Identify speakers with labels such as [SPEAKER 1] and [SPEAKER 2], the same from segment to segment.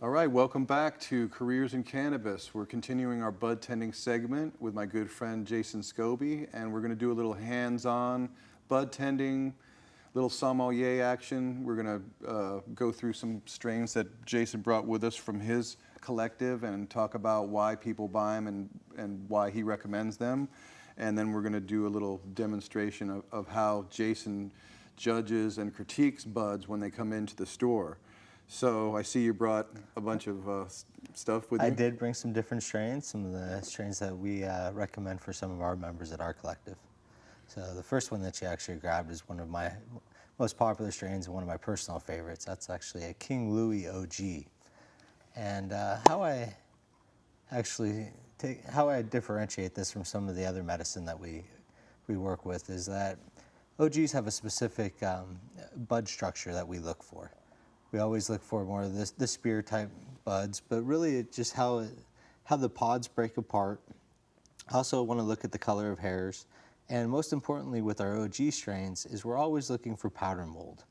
[SPEAKER 1] All right, welcome back to Careers in Cannabis. We're continuing our bud tending segment with my good friend Jason Scobie, and we're going to do a little hands-on bud tending, little sommelier action. We're going to go through some strains that Jason brought with us from his collective and talk about why people buy them and why he recommends them. And then we're going to do a little demonstration of how Jason judges and critiques buds when they come into the store. So I see you brought a bunch of stuff with you.
[SPEAKER 2] I did bring some different strains, some of the strains that we recommend for some of our members at our collective. So the first one that you actually grabbed is one of my most popular strains and one of my personal favorites. That's actually a King Louis OG. And how I differentiate this from some of the other medicine that we work with is that OGs have a specific bud structure that we look for. We always look for more of the spear type buds, but really it's just how the pods break apart. I also want to look at the color of hairs. And most importantly with our OG strains is we're always looking for powder mold.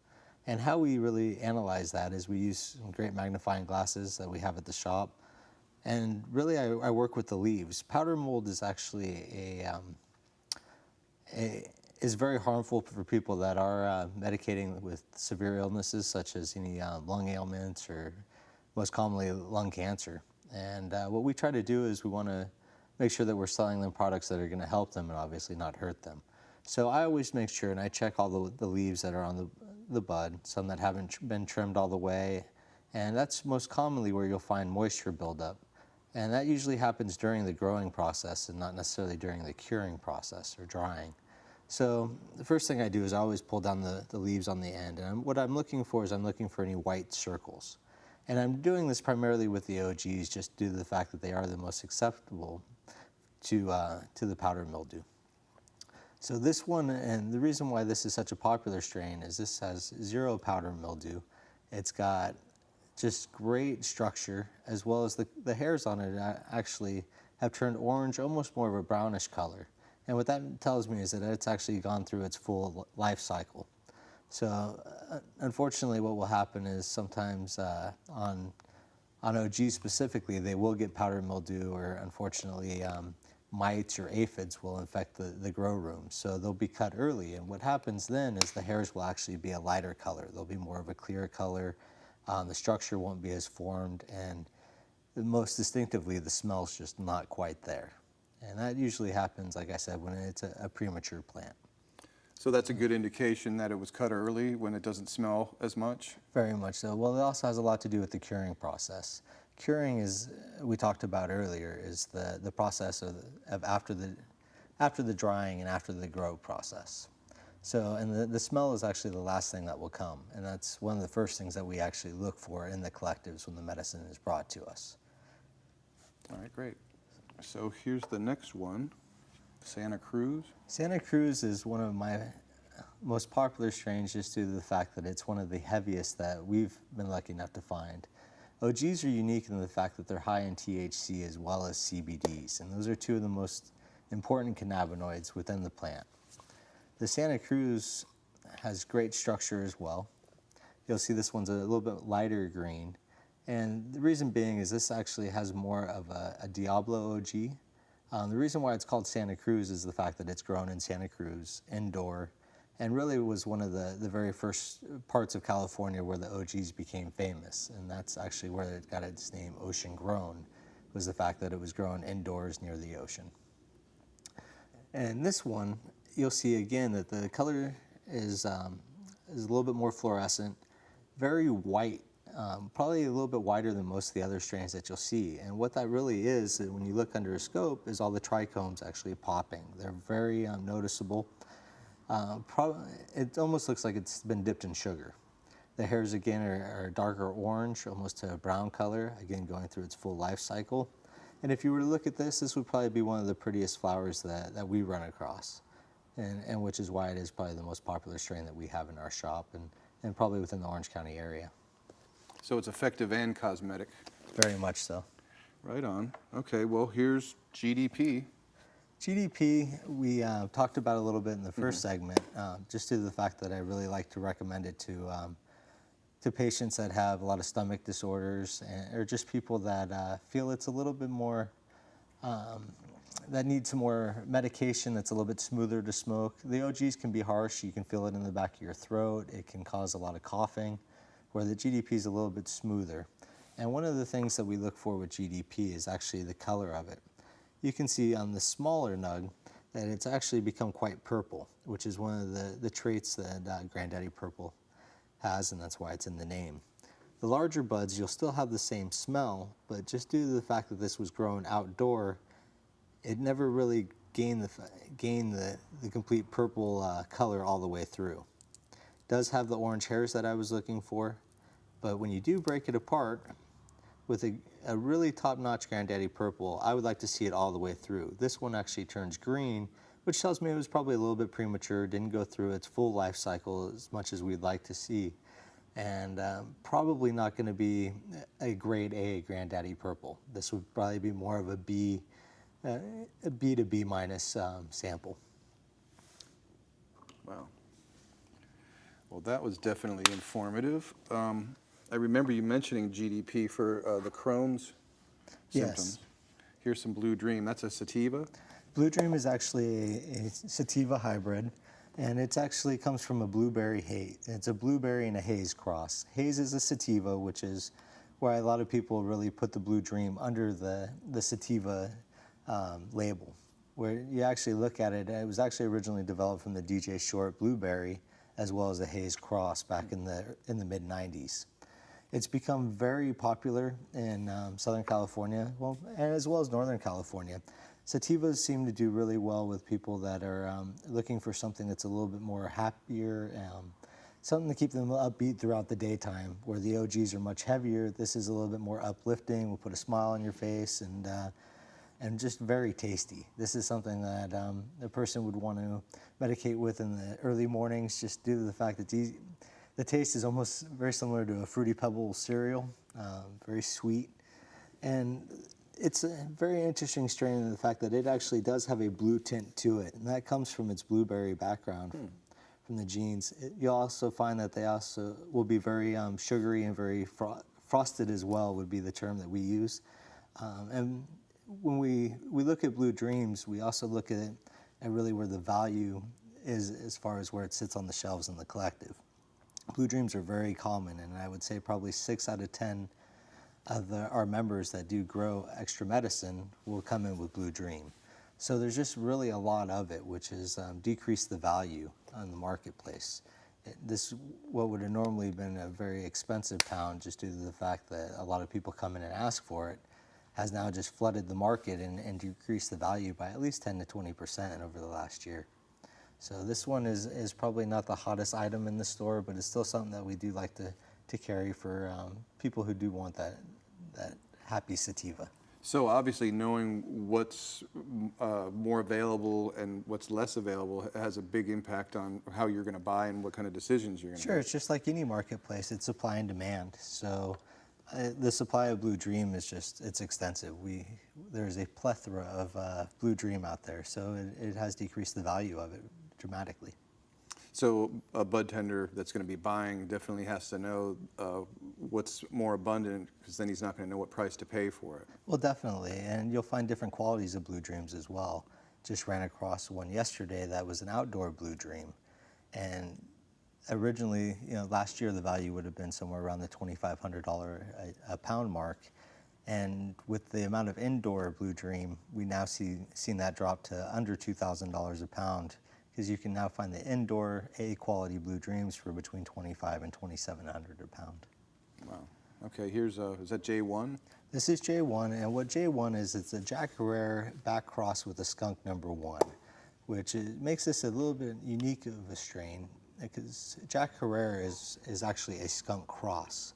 [SPEAKER 2] And how we really analyze that is we use some great magnifying glasses that we have at the shop. And really I work with the leaves. Powder mold is actually is very harmful for people that are medicating with severe illnesses such as any lung ailments or most commonly lung cancer. And what we try to do is we want to make sure that we're selling them products that are going to help them and obviously not hurt them. So I always make sure and I check all the leaves that are on the bud, some that haven't been trimmed all the way, and that's most commonly where you'll find moisture buildup. And that usually happens during the growing process and not necessarily during the curing process or drying. So the first thing I do is I always pull down the leaves on the end, and what I'm looking for is I'm looking for any white circles. And I'm doing this primarily with the OGs just due to the fact that they are the most susceptible to the powder mildew. So this one, and the reason why this is such a popular strain is this has zero powder mildew. It's got just great structure, as well as the hairs on it actually have turned orange, almost more of a brownish color. And what that tells me is that it's actually gone through its full life cycle. So unfortunately what will happen is sometimes on OG specifically, they will get powder mildew, or unfortunately mites or aphids will infect the grow room. So they'll be cut early, and what happens then is the hairs will actually be a lighter color. They'll be more of a clear color. The structure won't be as formed, and most distinctively the smell's just not quite there. And that usually happens, like I said, when it's a premature plant.
[SPEAKER 1] So that's a good indication that it was cut early when it doesn't smell as much?
[SPEAKER 2] Very much so. Well, it also has a lot to do with the curing process. Curing is, we talked about earlier, is the process of after the drying and after the grow process. So, and the smell is actually the last thing that will come, and that's one of the first things that we actually look for in the collectives when the medicine is brought to us.
[SPEAKER 1] All right, great. So here's the next one, Santa Cruz.
[SPEAKER 2] Santa Cruz is one of my most popular strains just due to the fact that it's one of the heaviest that we've been lucky enough to find. OGs are unique in the fact that they're high in THC as well as CBDs, and those are two of the most important cannabinoids within the plant. The Santa Cruz has great structure as well. You'll see this one's a little bit lighter green. And the reason being is this actually has more of a Diablo OG. The reason why it's called Santa Cruz is the fact that it's grown in Santa Cruz, indoor, and really was one of the very first parts of California where the OGs became famous. And that's actually where it got its name, Ocean Grown, was the fact that it was grown indoors near the ocean. And this one, you'll see again that the color is a little bit more fluorescent, very white. Probably a little bit wider than most of the other strains that you'll see. And what that really is, when you look under a scope, is all the trichomes actually popping. They're very noticeable. It almost looks like it's been dipped in sugar. The hairs again are darker orange, almost to a brown color, again going through its full life cycle. And if you were to look at this would probably be one of the prettiest flowers that we run across. And which is why it is probably the most popular strain that we have in our shop and probably within the Orange County area.
[SPEAKER 1] So it's effective and cosmetic.
[SPEAKER 2] Very much so.
[SPEAKER 1] Right on. Okay, well, here's GDP.
[SPEAKER 2] GDP, we talked about a little bit in the first segment, just due to the fact that I really like to recommend it to to patients that have a lot of stomach disorders, or just people that feel it's a little bit more, that need some more medication that's a little bit smoother to smoke. The OGs can be harsh. You can feel it in the back of your throat. It can cause a lot of coughing, where the GDP is a little bit smoother. And one of the things that we look for with GDP is actually the color of it. You can see on the smaller nug that it's actually become quite purple, which is one of the traits that Granddaddy Purple has, and that's why it's in the name. The larger buds, you'll still have the same smell, but just due to the fact that this was grown outdoor, it never really gained the complete purple color all the way through. It does have the orange hairs that I was looking for, but when you do break it apart, with a really top-notch Granddaddy Purple, I would like to see it all the way through. This one actually turns green, which tells me it was probably a little bit premature, didn't go through its full life cycle as much as we'd like to see, and probably not going to be a grade A Granddaddy Purple. This would probably be more of a B to B minus sample.
[SPEAKER 1] Wow. Well, that was definitely informative. I remember you mentioning GDP for the Crohn's symptoms.
[SPEAKER 2] Yes.
[SPEAKER 1] Here's some Blue Dream. That's a sativa?
[SPEAKER 2] Blue Dream is actually a sativa hybrid, and it actually comes from a blueberry haze. It's a blueberry and a haze cross. Haze is a sativa, which is why a lot of people really put the Blue Dream under the sativa label. Where you actually look at it, it was actually originally developed from the DJ Short blueberry, as well as the haze cross back in the mid-90s. It's become very popular in Southern California, well, as well as Northern California. Sativas seem to do really well with people that are looking for something that's a little bit more happier, something to keep them upbeat throughout the daytime, where the OGs are much heavier. This is a little bit more uplifting, will put a smile on your face, and just very tasty. This is something that a person would want to medicate with in the early mornings, just due to the fact that the taste is almost very similar to a Fruity Pebbles cereal, very sweet. And it's a very interesting strain in the fact that it actually does have a blue tint to it, and that comes from its blueberry background from the genes. You'll also find that they also will be very sugary and very frosted as well, would be the term that we use. And when we look at Blue Dreams, we also look at it and really where the value is as far as where it sits on the shelves in the collective. Blue Dreams are very common, and I would say probably 6 out of 10 of our members that do grow extra medicine will come in with Blue Dream. So there's just really a lot of it, which has decreased the value on the marketplace. This, what would have normally been a very expensive pound, just due to the fact that a lot of people come in and ask for it, has now just flooded the market and decreased the value by at least 10 to 20% over the last year. So this one is probably not the hottest item in the store, but it's still something that we do like to carry for people who do want that happy sativa.
[SPEAKER 1] So obviously knowing what's more available and what's less available has a big impact on how you're going to buy and what kind of decisions you're going to
[SPEAKER 2] Sure,
[SPEAKER 1] make.
[SPEAKER 2] it's just like any marketplace, it's supply and demand. So the supply of Blue Dream is it's extensive. There's a plethora of Blue Dream out there, so it has decreased the value of it dramatically.
[SPEAKER 1] So a bud tender that's going to be buying definitely has to know what's more abundant, because then he's not going to know what price to pay for it.
[SPEAKER 2] Well, definitely, and you'll find different qualities of Blue Dreams as well. Just ran across one yesterday that was an outdoor Blue Dream, and originally, last year the value would have been somewhere around the $2,500 a pound mark, and with the amount of indoor Blue Dream, we now seen that drop to under $2,000 a pound, because you can now find the indoor A-quality Blue Dreams for between $2,500 and $2,700 a pound.
[SPEAKER 1] Wow. Okay, here's, is that J1?
[SPEAKER 2] This is J1, and what J1 is, it's a Jack Herer back cross with a skunk #1, which makes this a little bit unique of a strain, because Jack Herer is actually a skunk cross.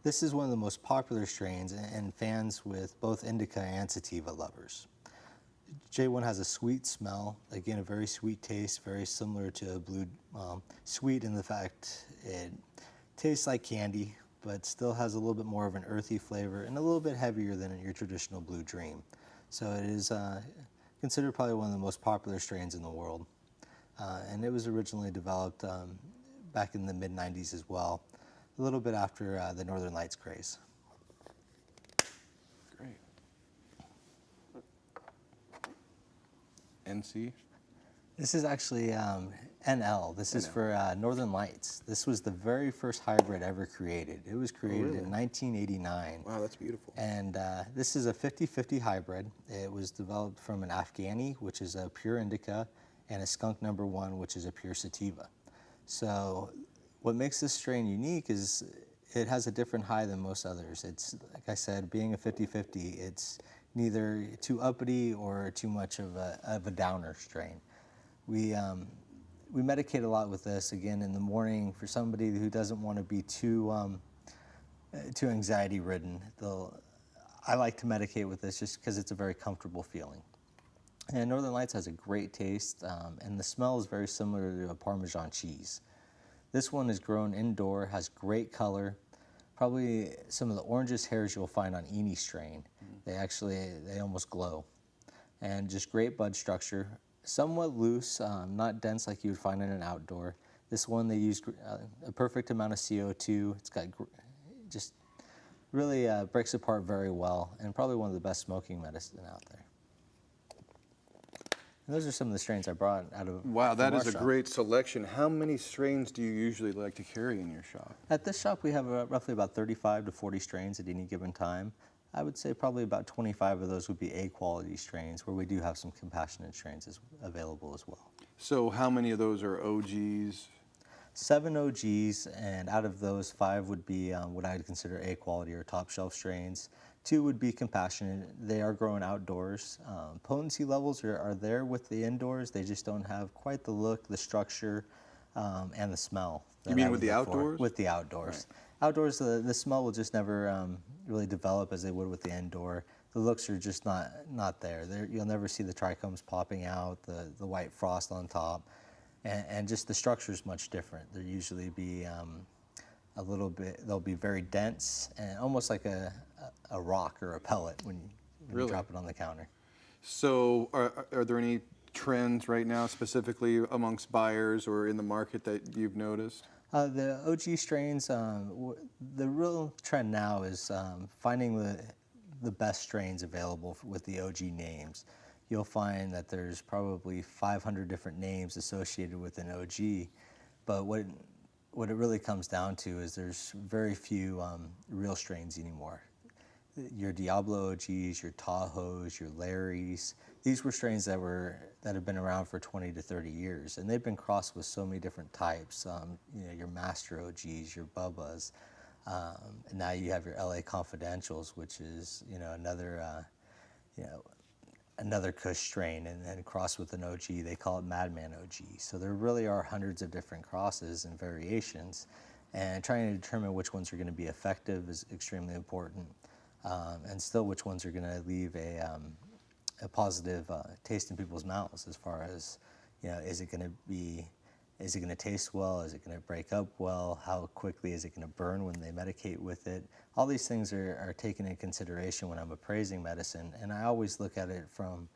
[SPEAKER 2] This is one of the most popular strains and fans with both indica and sativa lovers. J1 has a sweet smell, again a very sweet taste, very similar to a Blue, sweet in the fact it tastes like candy, but still has a little bit more of an earthy flavor and a little bit heavier than your traditional Blue Dream. So it is considered probably one of the most popular strains in the world. And it was originally developed back in the mid-90s as well. a little bit after the Northern Lights craze.
[SPEAKER 1] Great. NC?
[SPEAKER 2] This is actually NL. This is
[SPEAKER 1] NL.
[SPEAKER 2] for Northern Lights. This was the very first hybrid ever created. It was created
[SPEAKER 1] really?
[SPEAKER 2] in 1989.
[SPEAKER 1] Wow, that's beautiful.
[SPEAKER 2] And this is a 50-50 hybrid. It was developed from an Afghani, which is a pure indica, and a skunk number 1, which is a pure sativa. So what makes this strain unique is it has a different high than most others. It's, like I said, being a 50-50, it's neither too uppity or too much of a downer strain. We medicate a lot with this, again, in the morning for somebody who doesn't want to be too anxiety-ridden. I like to medicate with this just because it's a very comfortable feeling. And Northern Lights has a great taste, and the smell is very similar to a Parmesan cheese. This one is grown indoor, has great color, probably some of the orangest hairs you'll find on any strain. They almost glow. And just great bud structure, somewhat loose, not dense like you would find in an outdoor. This one, they used a perfect amount of CO2. It's got just really breaks apart very well, and probably one of the best smoking medicine out there. And those are some of the strains I brought out of.
[SPEAKER 1] Wow, that
[SPEAKER 2] from
[SPEAKER 1] is
[SPEAKER 2] our
[SPEAKER 1] a
[SPEAKER 2] shop.
[SPEAKER 1] great selection. How many strains do you usually like to carry in your shop?
[SPEAKER 2] At this shop, we have roughly about 35 to 40 strains at any given time. I would say probably about 25 of those would be A-quality strains, where we do have some compassionate strains available as well.
[SPEAKER 1] So how many of those are OGs?
[SPEAKER 2] 7 OGs, and out of those, 5 would be what I would consider A-quality or top shelf strains. 2 would be compassionate. They are grown outdoors. Potency levels are there with the indoors. They just don't have quite the look, the structure, and the smell.
[SPEAKER 1] You mean with the outdoors?
[SPEAKER 2] With the outdoors.
[SPEAKER 1] Right.
[SPEAKER 2] Outdoors, the smell will just never really develop as they would with the indoor. The looks are just not there. You'll never see the trichomes popping out, the white frost on top, and just the structure is much different. They'll usually be they'll be very dense and almost like a rock or a pellet when you drop it on the counter.
[SPEAKER 1] So are there any trends right now specifically amongst buyers or in the market that you've noticed?
[SPEAKER 2] The OG strains, the real trend now is finding the best strains available with the OG names. You'll find that there's probably 500 different names associated with an OG, but what it really comes down to is there's very few real strains anymore. Your Diablo OGs, your Tahoes, your Larrys, these were strains that have been around for 20 to 30 years, and they've been crossed with so many different types. Your Master OGs, your Bubbas, and now you have your LA Confidentials, which is another Kush strain, and then crossed with an OG. They call it Madman OG. So there really are hundreds of different crosses and variations, and trying to determine which ones are going to be effective is extremely important. And still which ones are going to leave a positive taste in people's mouths as far as, is it going to taste well? Is it going to break up well? How quickly is it going to burn when they medicate with it? All these things are taken into consideration when I'm appraising medicine, and I always look at it from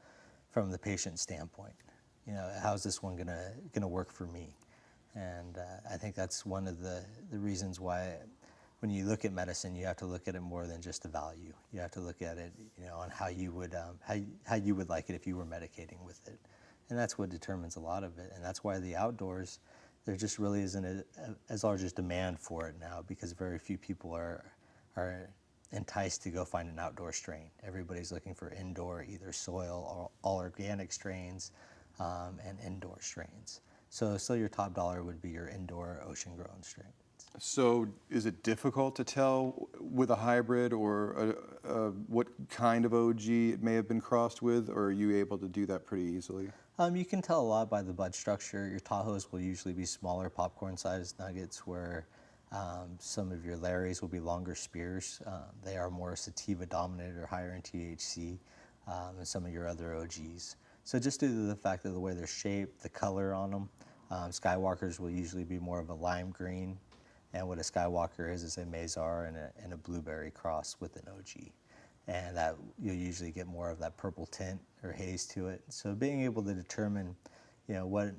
[SPEAKER 2] the patient standpoint. How's this one going to work for me? And I think that's one of the reasons why when you look at medicine, you have to look at it more than just the value. You have to look at it, on how you would like it if you were medicating with it, and that's what determines a lot of it. And that's why the outdoors, there just really isn't as large as demand for it now, because very few people are enticed to go find an outdoor strain. Everybody's looking for indoor, either soil or all organic strains, and indoor strains. So still your top dollar would be your indoor ocean-grown strain.
[SPEAKER 1] So is it difficult to tell with a hybrid or what kind of OG it may have been crossed with, or are you able to do that pretty easily?
[SPEAKER 2] You can tell a lot by the bud structure. Your Tahoes will usually be smaller popcorn-sized nuggets, where some of your Larrys will be longer spears. They are more sativa-dominated or higher in THC than some of your other OGs. So just due to the fact of the way they're shaped, the color on them, Skywalkers will usually be more of a lime green. And what a Skywalker is a Mazar and a blueberry cross with an OG. And that you'll usually get more of that purple tint or haze to it. So being able to determine, what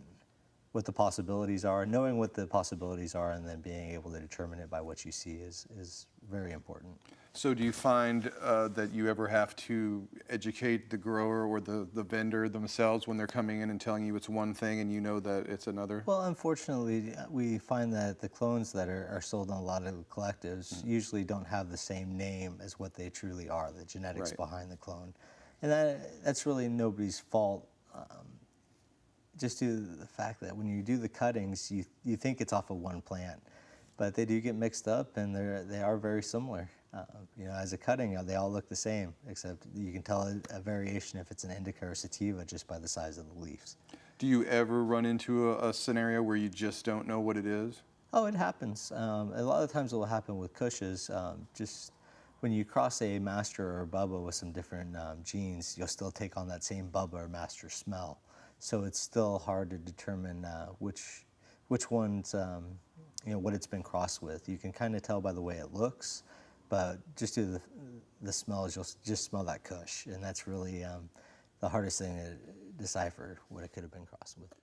[SPEAKER 2] what the possibilities are. Knowing what the possibilities are and then being able to determine it by what you see is very important.
[SPEAKER 1] So do you find that you ever have to educate the grower or the vendor themselves when they're coming in and telling you it's one thing and you know that it's another?
[SPEAKER 2] Well, unfortunately, we find that the clones that are sold on a lot of collectives usually don't have the same name as what they truly are, the genetics
[SPEAKER 1] Right.
[SPEAKER 2] behind the clone. And that's really nobody's fault, just due to the fact that when you do the cuttings, you think it's off of one plant, but they do get mixed up and they are very similar. As a cutting, they all look the same, except you can tell a variation if it's an indica or sativa just by the size of the leaves.
[SPEAKER 1] Do you ever run into a scenario where you just don't know what it is?
[SPEAKER 2] Oh, it happens. A lot of times it will happen with Kushes. Just when you cross a master or a bubba with some different genes, you'll still take on that same bubba or master smell. So it's still hard to determine which one's, what it's been crossed with. You can kind of tell by the way it looks, but just due to the smells, you'll just smell that Kush, and that's really the hardest thing to decipher what it could have been crossed with.